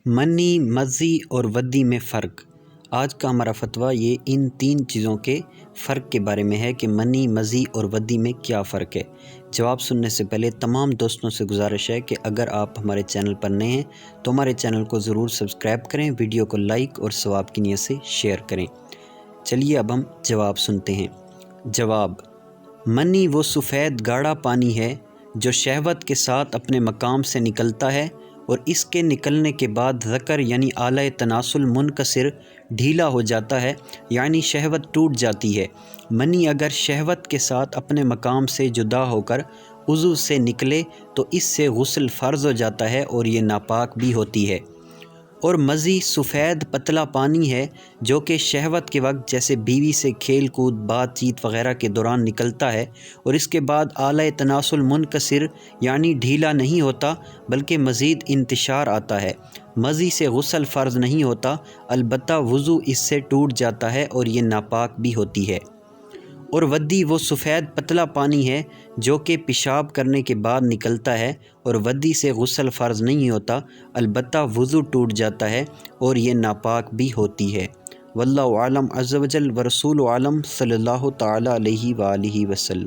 منی، مزی اور ودی میں فرق۔ آج کا ہمارا فتویٰ یہ ان تین چیزوں کے فرق کے بارے میں ہے کہ منی، مزی اور ودی میں کیا فرق ہے۔ جواب سننے سے پہلے تمام دوستوں سے گزارش ہے کہ اگر آپ ہمارے چینل پر نئے ہیں تو ہمارے چینل کو ضرور سبسکرائب کریں، ویڈیو کو لائک اور ثواب کی نیت سے شیئر کریں۔ چلیے اب ہم جواب سنتے ہیں۔ جواب: منی وہ سفید گاڑھا پانی ہے جو شہوت کے ساتھ اپنے مقام سے نکلتا ہے اور اس کے نکلنے کے بعد ذکر یعنی آلۂ تناسل منکسر ڈھیلا ہو جاتا ہے، یعنی شہوت ٹوٹ جاتی ہے۔ منی اگر شہوت کے ساتھ اپنے مقام سے جدا ہو کر عضو سے نکلے تو اس سے غسل فرض ہو جاتا ہے اور یہ ناپاک بھی ہوتی ہے۔ اور مزی سفید پتلا پانی ہے جو کہ شہوت کے وقت جیسے بیوی سے کھیل کود، بات چیت وغیرہ کے دوران نکلتا ہے اور اس کے بعد آلۂ تناسل منکسر یعنی ڈھیلا نہیں ہوتا بلکہ مزید انتشار آتا ہے۔ مزی سے غسل فرض نہیں ہوتا، البتہ وضو اس سے ٹوٹ جاتا ہے اور یہ ناپاک بھی ہوتی ہے۔ اور ودی وہ سفید پتلا پانی ہے جو کہ پیشاب کرنے کے بعد نکلتا ہے اور ودی سے غسل فرض نہیں ہوتا، البتہ وضو ٹوٹ جاتا ہے اور یہ ناپاک بھی ہوتی ہے۔ واللہ اعلم عز وجل ورسولہ اعلم صلی اللہ تعالی علیہ وآلہ وسلم۔